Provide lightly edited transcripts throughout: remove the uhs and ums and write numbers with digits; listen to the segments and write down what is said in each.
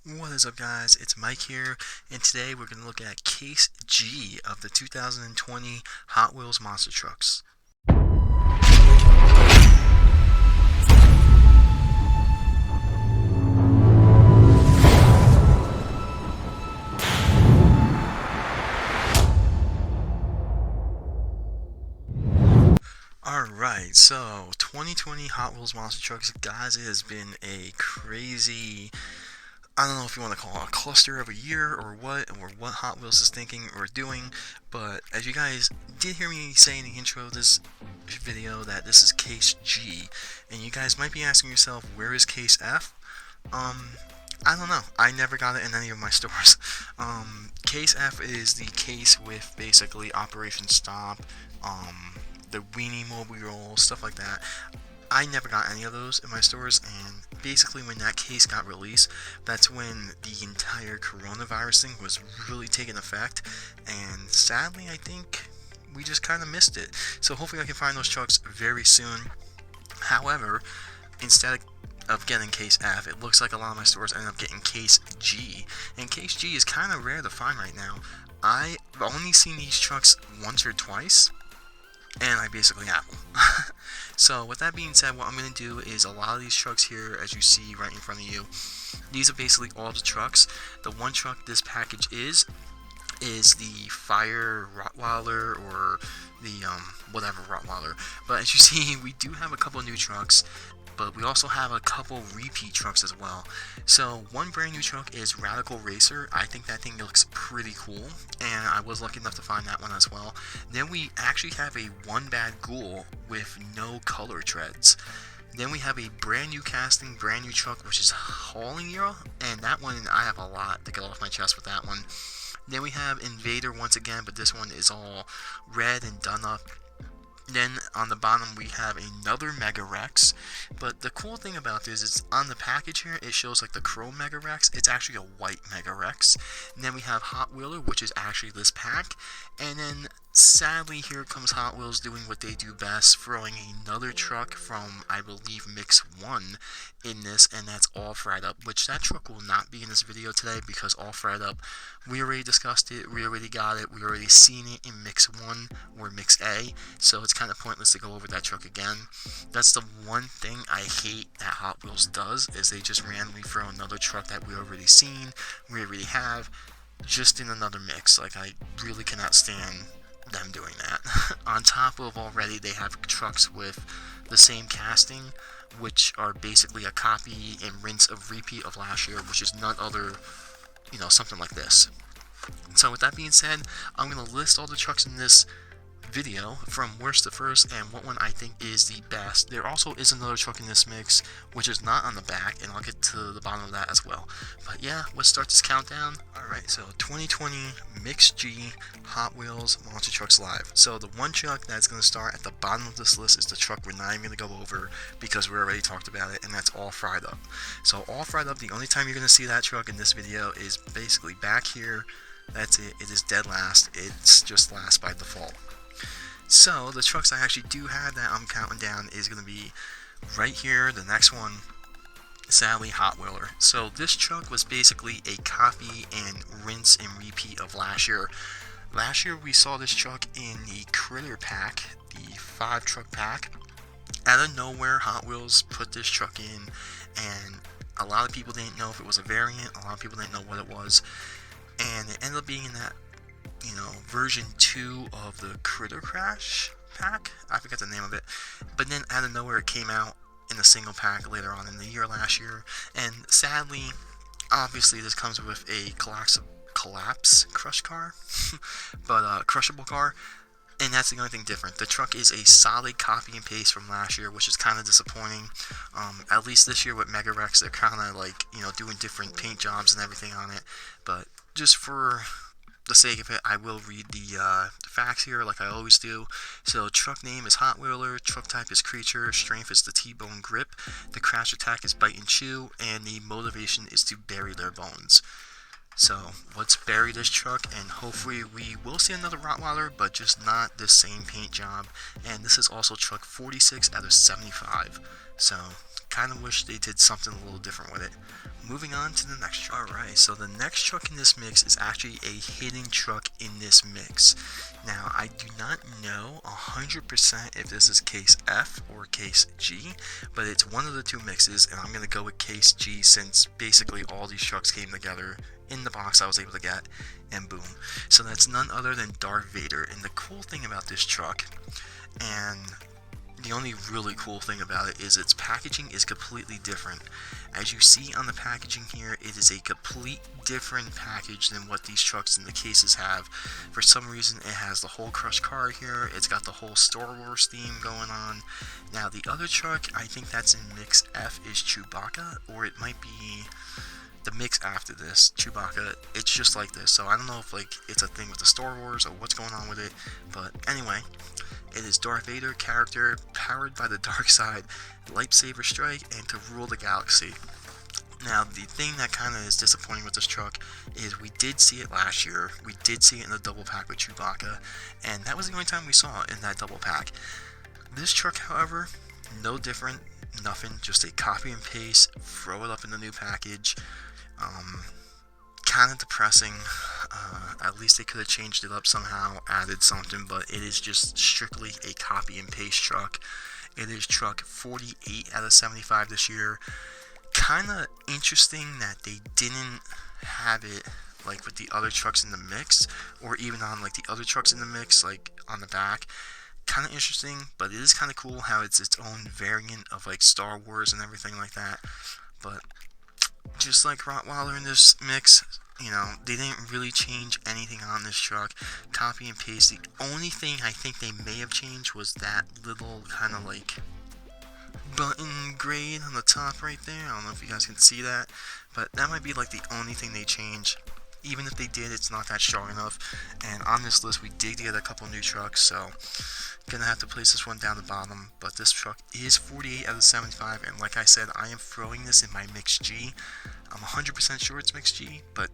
What is up, guys? It's Mike here, and today we're going to look at Case G of the 2020 Hot Wheels Monster Trucks. Alright, so 2020 Hot Wheels Monster Trucks, guys, it has been a crazy, I don't know if you want to call it a cluster of a year or what Hot Wheels is thinking or doing, but as you guys did hear me say in the intro of this video that this is Case G, and you guys might be asking yourself, where is Case F? Um, I don't know. I never got it in any of my stores. Case F is the case with basically Operation Stop, the Weenie Mobile, stuff like that. I never got any of those in my stores, and basically when that case got released, that's when the entire coronavirus thing was really taking effect, and sadly I think we just kind of missed it. So hopefully I can find those trucks very soon. However, instead of getting Case F, it looks like a lot of my stores end up getting Case G, and Case G is kind of rare to find right now. I've only seen these trucks once or twice, and I basically have them. So with that being said, what I'm going to do is a lot of these trucks here, as you see right in front of you, these are basically all the trucks. The one truck this package is the Fire Rottweiler, or the whatever Rottweiler. But as you see, we do have a couple new trucks, but we also have a couple repeat trucks as well. So one brand new truck is Ratical Racer. I think that thing looks pretty cool, and I was lucky enough to find that one as well. Then we actually have a one Bad Ghoul with no color treads. Then we have a brand new casting, brand new truck, which is Hauling Euro, and that one I have a lot to get off my chest with that one. Then we have Invader once again, but this one is all red and done up. Then on the bottom we have another Mega-Wrex, but the cool thing about this is on the package here it shows like the chrome Mega-Wrex. It's actually a white Mega-Wrex. And then we have Hotweiler, which is actually this pack, and then sadly here comes Hot Wheels doing what they do best, throwing another truck from, I believe, Mix 1 in this, and that's All Fried Up, which that truck will not be in this video today because All Fried Up, we already discussed it, we already got it, we already seen it in Mix 1 or Mix A, so it's kind of pointless to go over that truck again. That's the one thing I hate that Hot Wheels does, is they just randomly throw another truck that we already seen, we already have, just in another mix. Like, I really cannot stand them doing that. On top of already they have trucks with the same casting, which are basically a copy and rinse of repeat of last year, which is none other, something like this. So with that being said, I'm going to list all the trucks in this video from worst to first and what one I think is the best. There also is another truck in this mix which is not on the back, and I'll get to the bottom of that as well. But yeah, let's start this countdown. Alright, so 2020 Mix G Hot Wheels Monster Trucks Live. So the one truck that's going to start at the bottom of this list is the truck we're not even going to go over because we already talked about it, and that's All Fried Up. So All Fried Up, the only time you're going to see that truck in this video is basically back here. That's it. It is dead last. It's just last by default. So the trucks I actually do have that I'm counting down is going to be right here, the next one, sadly, Hotweiler. So this truck was basically a copy and rinse and repeat of last year. Last year we saw this truck in the Critter pack, the 5 truck pack. Out of nowhere, Hot Wheels put this truck in, and a lot of people didn't know if it was a variant, a lot of people didn't know what it was, and it ended up being in that version 2 of the Critter Crash pack. I forget the name of it. But then out of nowhere it came out in a single pack later on in the year last year. And sadly, obviously this comes with a collapse crush car, but crushable car. And that's the only thing different. The truck is a solid copy and paste from last year, which is kind of disappointing. At least this year with Mega-Wrex, they're kind of like, doing different paint jobs and everything on it. But just for the sake of it, I will read the facts here like I always do. So truck name is Hotweiler, truck type is Creature, strength is the T-bone grip, the crash attack is Bite and Chew, and the motivation is to bury their bones. So let's bury this truck, and hopefully we will see another Rottweiler, but just not the same paint job. And this is also truck 46 out of 75. So kind of wish they did something a little different with it. Moving on to the next truck. Alright, so the next truck in this mix is actually a hidden truck in this mix. Now, I do not know 100% if this is case F or case G, but it's one of the two mixes, and I'm going to go with case G since basically all these trucks came together in the box I was able to get, and boom. So that's none other than Darth Vader. And the cool thing about this truck, and the only really cool thing about it, is its packaging is completely different. As you see on the packaging here, it is a complete different package than what these trucks in the cases have. For some reason, it has the whole crushed car here. It's got the whole Star Wars theme going on. Now, the other truck, I think that's in mix F, is Chewbacca, or it might be the mix after this, Chewbacca. It's just like this, so I don't know if like it's a thing with the Star Wars or what's going on with it, but anyway, it is Darth Vader character, powered by the dark side, lightsaber strike, and to rule the galaxy. Now, the thing that kind of is disappointing with this truck is we did see it last year. We did see it in the double pack with Chewbacca, and that was the only time we saw it in that double pack. This truck, however, no different, nothing, just a copy and paste, throw it up in the new package. Kind of depressing. At least they could have changed it up somehow, added something, but it is just strictly a copy and paste truck. It is truck 48 out of 75 this year. Kind of interesting that they didn't have it like with the other trucks in the mix, or even on like the other trucks in the mix, like on the back. Kind of interesting, but it is kind of cool how it's its own variant of like Star Wars and everything like that. But just like Rottweiler in this mix, you know, they didn't really change anything on this truck. Copy and paste. The only thing I think they may have changed was that little kind of like button grade on the top right there. I don't know if you guys can see that, but that might be like the only thing they changed. Even if they did, it's not that strong enough. And on this list, we did get a couple new trucks, so gonna have to place this one down the bottom. But this truck is 48 out of 75, and like I said, I am throwing this in my mix G. I'm 100% sure it's mix G, but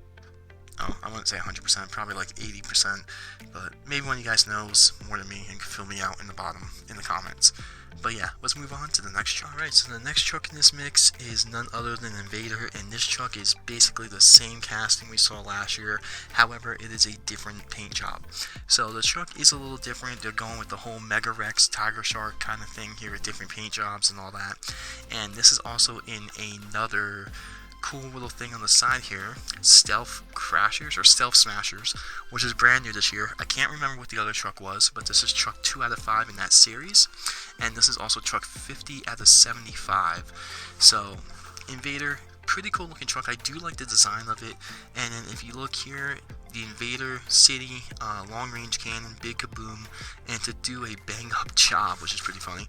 I wouldn't say 100%, probably like 80%. But maybe one of you guys knows more than me and can fill me out in the bottom in the comments. But yeah, let's move on to the next truck. Alright, so the next truck in this mix is none other than Invader, and this truck is basically the same casting we saw last year. However, it is a different paint job. So the truck is a little different. They're going with the whole Mega-Wrex, Tiger Shark kind of thing here with different paint jobs and all that. And this is also in another cool little thing on the side here, Stealth Crashers or Stealth Smashers, which is brand new this year. I can't remember what the other truck was, but this is truck 2 out of 5 in that series, and this is also truck 50 out of 75. So Invader, pretty cool looking truck. I do like the design of it. And then if you look here, the Invader City long range cannon, big kaboom, and to do a bang up job, which is pretty funny.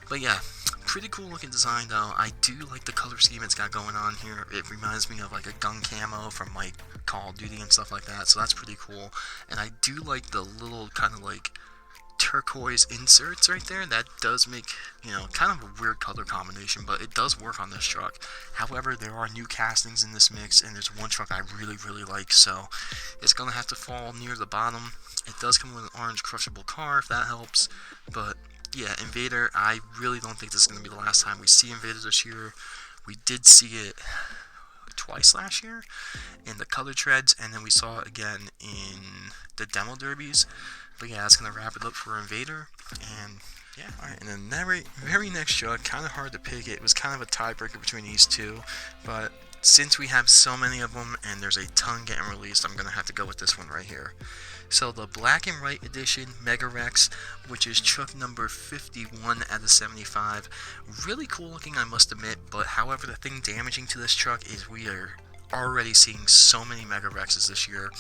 But yeah, pretty cool looking design though. I do like the color scheme it's got going on here. It reminds me of like a gun camo from like Call of Duty and stuff like that, so that's pretty cool. And I do like the little kind of like turquoise inserts right there. That does make, you know, kind of a weird color combination, but it does work on this truck. However, there are new castings in this mix, and there's one truck I really like, so it's gonna have to fall near the bottom. It does come with an orange crushable car, if that helps. But yeah, Invader, I really don't think this is going to be the last time we see Invader this year. We did see it twice last year in the color treads, and then we saw it again in the demo derbies. But yeah, that's going to wrap it up for Invader. And yeah, alright, and then the very next truck, kind of hard to pick. It was kind of a tiebreaker between these two, but since we have so many of them and there's a ton getting released, I'm going to have to go with this one right here. So the black and white edition Mega-Wrex, which is truck number 51 out of 75. Really cool looking, I must admit, but however, the thing damaging to this truck is we are already seeing so many Mega-Wrexes this year.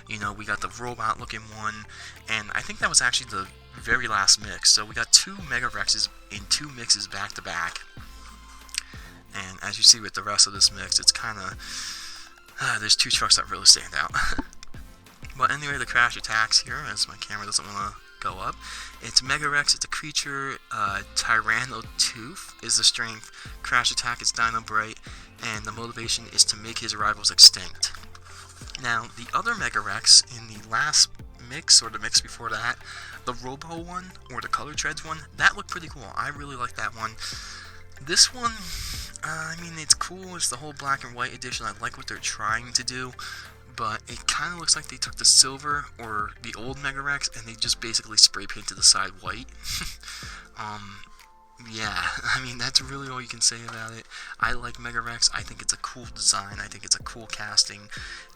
You know, we got the robot looking one, and I think that was actually the very last mix. So we got 2 Mega-Wrexes in 2 mixes back to back. And as you see with the rest of this mix, it's kind of, there's 2 trucks that really stand out. But anyway, the crash attacks here, as my camera doesn't want to go up. It's Mega-Wrex, it's a creature, Tyranno Tooth is the strength, crash attack is Dino Bright, and the motivation is to make his rivals extinct. Now, the other Mega-Wrex in the last mix, or the mix before that, the Robo one, or the Color Treads one, that looked pretty cool. I really like that one. This one, I mean, it's cool. It's the whole black and white edition. I like what they're trying to do, but it kind of looks like they took the silver, or the old Mega-Wrex, and they just basically spray painted the side white. Yeah, I mean, that's really all you can say about it. I like Mega-Wrex. I think it's a cool design. I think it's a cool casting.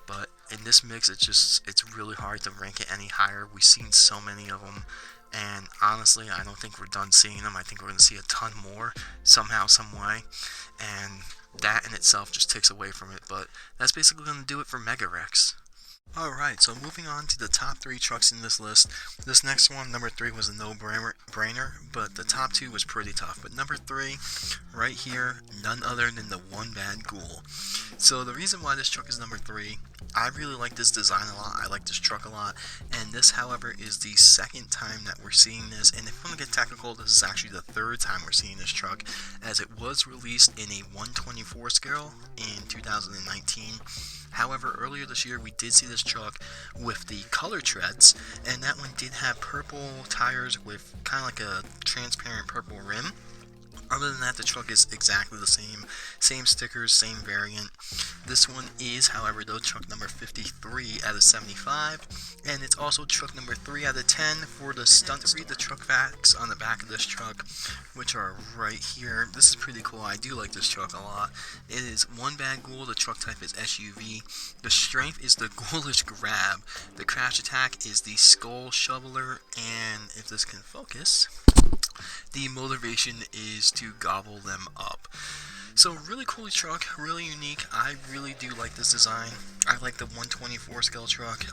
But in this mix, it's really hard to rank it any higher. We've seen so many of them. And honestly, I don't think we're done seeing them. I think we're going to see a ton more, somehow, some way. And that in itself just takes away from it. But that's basically going to do it for Mega-Wrex. Alright, so moving on to the top 3 trucks in this list. This next one, number 3, was a no-brainer, but the top 2 was pretty tough. But number 3, right here, none other than the one Bad Ghoul. So the reason why this truck is number 3, I really like this design a lot. I like this truck a lot. And this, however, is the second time that we're seeing this. And if we want to get technical, this is actually the third time we're seeing this truck, as it was released in a 1/24 scale in 2019. However, earlier this year we did see this truck with the Color Treads, and that one did have purple tires with kind of like a transparent purple rim. Other than that, the truck is exactly the same stickers, same variant. This one is, however, though, truck number 53 out of 75, and it's also truck number 3 out of 10 for the stunt. To read the truck facts on the back of this truck, which are right here. This is pretty cool. I do like this truck a lot. It is one Bad Ghoul. The truck type is SUV. The strength is the Ghoulish Grab. The crash attack is the Skull Shoveler, and if this can focus, the motivation is to gobble them up. So really cool truck, really unique. I really do like this design. I like the 1/24 scale truck.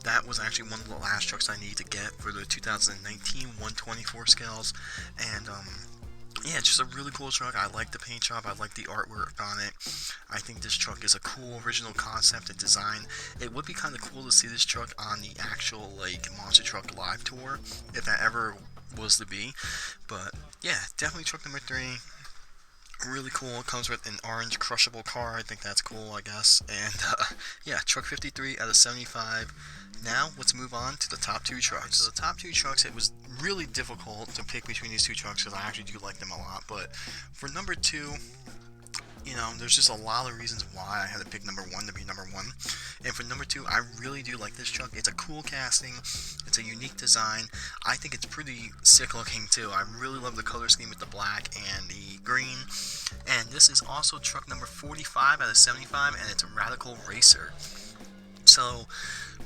That was actually one of the last trucks I needed to get for the 2019 1/24 scales. And yeah, it's just a really cool truck. I like the paint job. I like the artwork on it. I think this truck is a cool original concept and design. It would be kind of cool to see this truck on the actual like Monster Truck Live tour, if that ever was to be. But yeah, definitely truck number 3. Really cool. It comes with an orange crushable car. I think that's cool, I guess. And yeah, truck 53 out of 75. Now let's move on to the top 2 trucks. So the top 2 trucks, it was really difficult to pick between these 2 trucks because I actually do like them a lot. But for number 2, you know, there's just a lot of reasons why I had to pick number 1 to be number 1. And for number 2, I really do like this truck. It's a cool casting. It's a unique design. I think it's pretty sick looking too. I really love the color scheme with the black and the green. And this is also truck number 45 out of 75, and it's a Ratical Racer. So,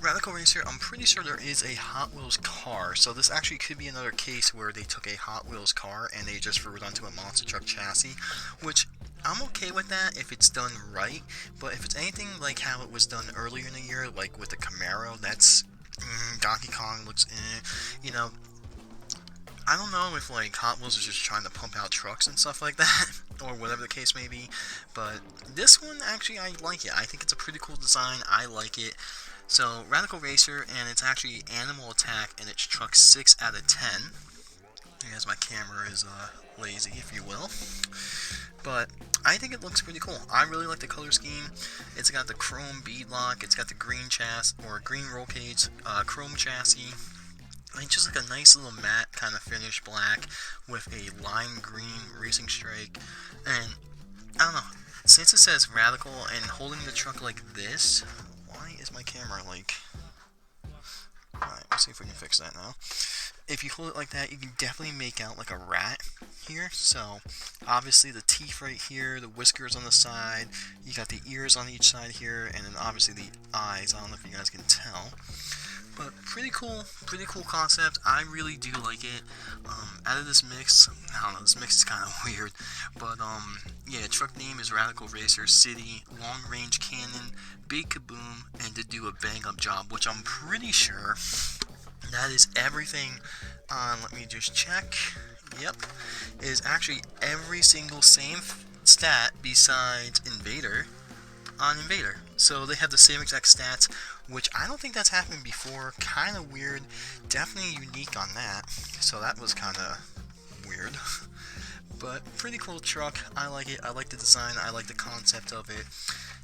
Ratical Racer, I'm pretty sure there is a Hot Wheels car. So this actually could be another case where they took a Hot Wheels car and they just threw it onto a monster truck chassis, which I'm okay with that if it's done right. But if it's anything like how it was done earlier in the year, like with the Camaro, that's Donkey Kong looks you know. I don't know if like Hot Wheels is just trying to pump out trucks and stuff like that, or whatever the case may be. But this one, actually, I like it. I think it's a pretty cool design. I like it. So, Ratical Racer, and it's actually Animal Attack, and it's truck 6 out of 10. As my camera is lazy, if you will. But I think it looks pretty cool. I really like the color scheme. It's got the chrome bead lock. It's got the green chassis, or green roll cage, chrome chassis. It's just like a nice little matte kind of finish black with a lime green racing strike. And I don't know, since it says Ratical and holding the truck like this, why is my camera like... Alright, let's see if we can fix that now. If you hold it like that, you can definitely make out like a rat here. So obviously the teeth right here, the whiskers on the side, you got the ears on each side here, and then obviously the eyes. I don't know if you guys can tell. But pretty cool concept. I really do like it. Out of this mix, I don't know, this mix is kind of weird. But, yeah, truck name is Ratical Racer City, Long Range Cannon, Big Kaboom, and to do a bang up job, which I'm pretty sure that is everything on, let me just check. Yep, it is actually every single same stat besides Invader on Invader. So they have the same exact stats, which I don't think that's happened before. Kind of weird. Definitely unique on that. So that was kind of weird. But pretty cool truck. I like it. I like the design. I like the concept of it.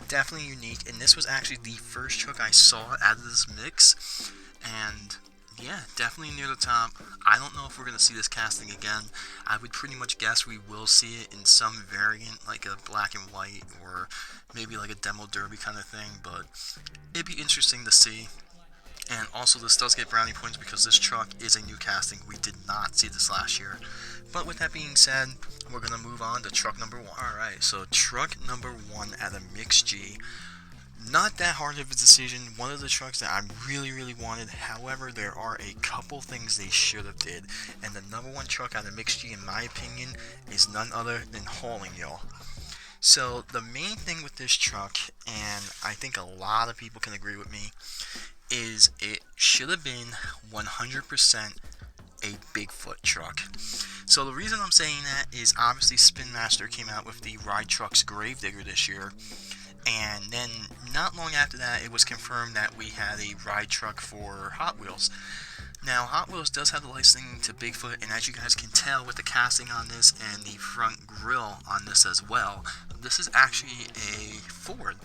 Definitely unique, and this was actually the first truck I saw out of this mix, and yeah, definitely near the top. I don't know if we're going to see this casting again. I would pretty much guess we will see it in some variant, like a black and white, or maybe like a demo derby kind of thing, but it'd be interesting to see. And also, this does get brownie points because this truck is a new casting. We did not see this last year. But with that being said, we're going to move on to truck number one. Alright, so truck number one at a Mix G. Not that hard of a decision. One of the trucks that I really wanted. However, there are a couple things they should have did. And the number one truck out of Mix G, in my opinion, is none other than Hauling Y'all. So, the main thing with this truck, and I think a lot of people can agree with me, is it should have been 100% a Bigfoot truck. So the reason I'm saying that is obviously Spin Master came out with the Ride Trucks Gravedigger this year, and then not long after that it was confirmed that we had a ride truck for Hot Wheels. Now Hot Wheels does have the licensing to Bigfoot, and as you guys can tell with the casting on this and the front grille on this as well, this is actually a Ford.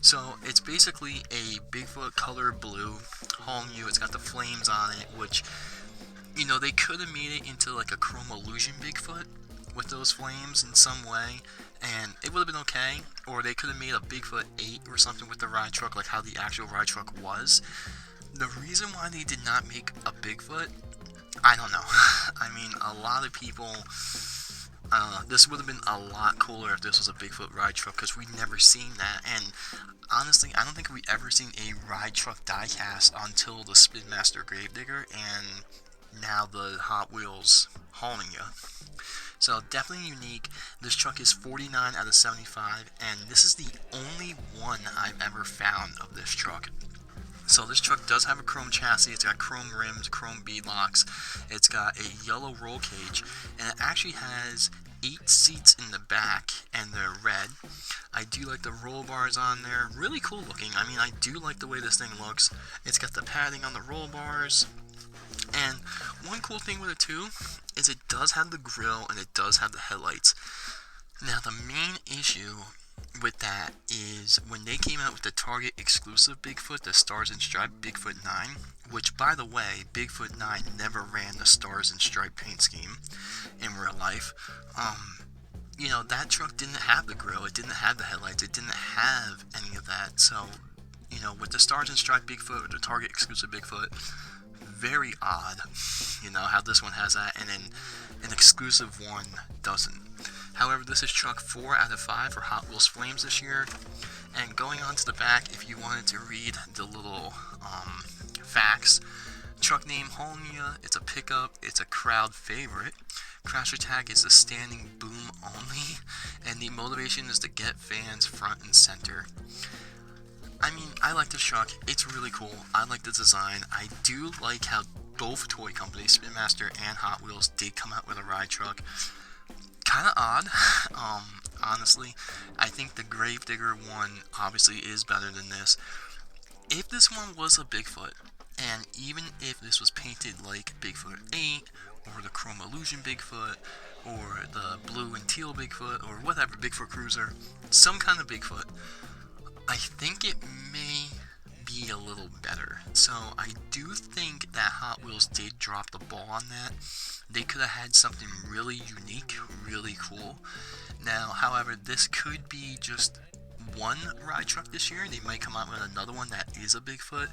So it's basically a Bigfoot color blue hauling you. It's got the flames on it, which, you know, they could have made it into like a chrome illusion Bigfoot with those flames in some way, and it would have been okay. Or they could have made a Bigfoot 8 or something with the ride truck, like how the actual ride truck was. The reason why they did not make a Bigfoot, I don't know. I mean, a lot of people... this would have been a lot cooler if this was a Bigfoot ride truck, because we've never seen that. And honestly, I don't think we ever seen a ride truck diecast until the Spin Master Gravedigger and now the Hot Wheels Hauling Ya. So definitely unique. This truck is 49 out of 75, and this is the only one I've ever found of this truck. So this truck does have a chrome chassis. It's got chrome rims, chrome bead locks. It's got a yellow roll cage, and it actually has 8 seats in the back, and they're red. I do like the roll bars on there. Really cool looking. I mean, I do like the way this thing looks. It's got the padding on the roll bars. And one cool thing with it too is it does have the grille and it does have the headlights. Now the main issue with that is when they came out with the Target exclusive Bigfoot, the Stars and Stripe Bigfoot 9, which by the way, Bigfoot 9 never ran the Stars and Stripe paint scheme in real life. You know, that truck didn't have the grille, it didn't have the headlights, it didn't have any of that. So, you know, with the Stars and Stripe Bigfoot or the Target exclusive Bigfoot, very odd, you know, how this one has that and then an exclusive one doesn't. However, this is truck 4 out of 5 for Hot Wheels Flames this year. And going on to the back, if you wanted to read the little facts, truck name Holnia, it's a pickup, it's a crowd favorite. Crash Attack is a standing boom only, and the motivation is to get fans front and center. I mean, I like this truck. It's really cool. I like the design. I do like how both toy companies, Spin Master and Hot Wheels, did come out with a ride truck. Kind of odd, honestly. I think the Gravedigger one obviously is better than this. If this one was a Bigfoot, and even if this was painted like Bigfoot 8, or the Chrome Illusion Bigfoot, or the blue and teal Bigfoot, or whatever, Bigfoot Cruiser, some kind of Bigfoot, I think it may be a little better. So I do think that Hot Wheels did drop the ball on that. They could have had something really unique, really cool. Now, however, this could be just one ride truck this year. They might come out with another one that is a Bigfoot.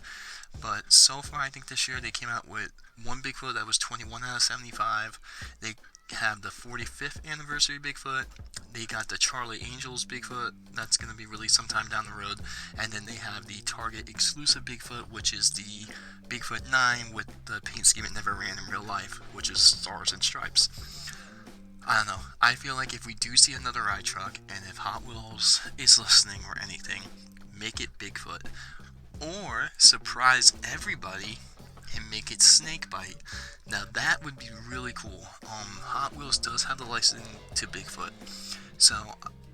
But so far, I think this year they came out with one Bigfoot that was 21 out of 75. They have the 45th anniversary Bigfoot. They got the Charlie Angels Bigfoot that's going to be released sometime down the road. And then they have the Target exclusive Bigfoot, which is the Bigfoot 9 with the paint scheme it never ran in real life, which is Stars and Stripes. I don't know. I feel like if we do see another ride truck, and if Hot Wheels is listening or anything, make it Bigfoot. Or surprise everybody and make it Snakebite. Now that would be really cool. Hot Wheels does have the license to Bigfoot, so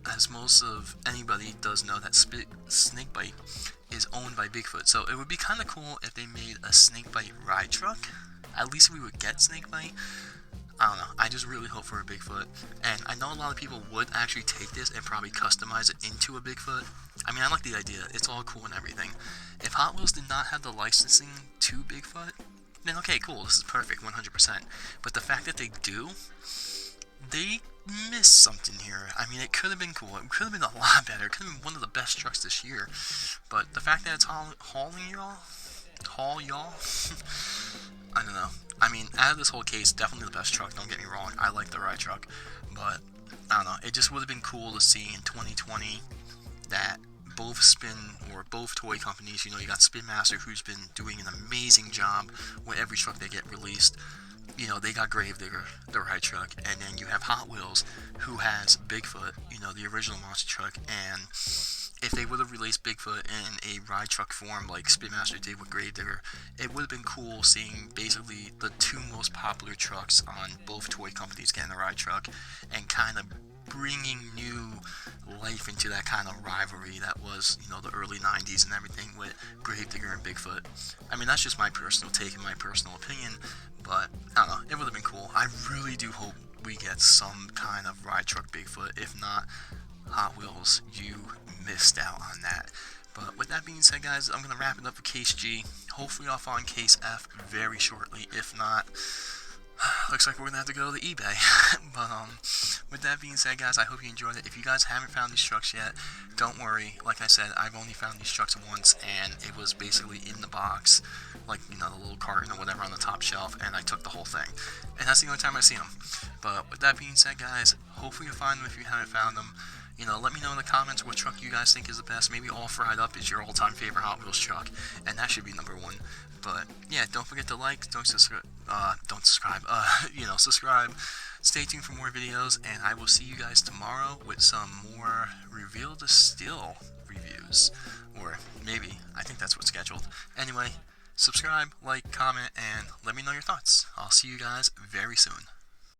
as most of anybody does know, that Snakebite is owned by Bigfoot. So it would be kind of cool if they made a Snakebite ride truck. At least we would get Snakebite. I don't know. I just really hope for a Bigfoot. And I know a lot of people would actually take this and probably customize it into a Bigfoot. I mean, I like the idea. It's all cool and everything. If Hot Wheels did not have the licensing to Bigfoot, then okay, cool. This is perfect, 100%. But the fact that they do, they missed something here. I mean, it could have been cool. It could have been a lot better. It could have been one of the best trucks this year. But the fact that it's hauling y'all, I don't know. I mean, out of this whole case, definitely the best truck, don't get me wrong. I like the ride truck. But, I don't know. It just would have been cool to see in 2020 that both toy companies, you know, you got Spin Master, who's been doing an amazing job with every truck they get released. You know, they got Gravedigger, the ride truck, and then you have Hot Wheels, who has Bigfoot, you know, the original monster truck, and if they would have released Bigfoot in a ride truck form like Spin Master did with Gravedigger, it would have been cool seeing basically the two most popular trucks on both toy companies getting a ride truck, and kind of bringing new life into that kind of rivalry that was, you know, the early 90s and everything with Gravedigger and Bigfoot. I mean, that's just my personal take and my personal opinion, but I don't know, it would have been cool. I really do hope we get some kind of ride truck Bigfoot. If not, Hot Wheels, you missed out on that. But with that being said, guys, I'm going to wrap it up for Case G. Hopefully I'll find Case F very shortly. If not, looks like we're going to have to go to eBay. But with that being said, guys, I hope you enjoyed it. If you guys haven't found these trucks yet, don't worry. Like I said, I've only found these trucks once, and it was basically in the box, like, you know, the little carton or whatever on the top shelf, and I took the whole thing. And that's the only time I've seen them. But with that being said, guys, hopefully you'll find them if you haven't found them. You know, let me know in the comments what truck you guys think is the best. Maybe All Fried Up is your all-time favorite Hot Wheels truck, and that should be number one. But yeah, don't forget to like, subscribe. Stay tuned for more videos, and I will see you guys tomorrow with some more Reveal the Still reviews, or maybe I think that's what's scheduled. Anyway, subscribe, like, comment, and let me know your thoughts. I'll see you guys very soon.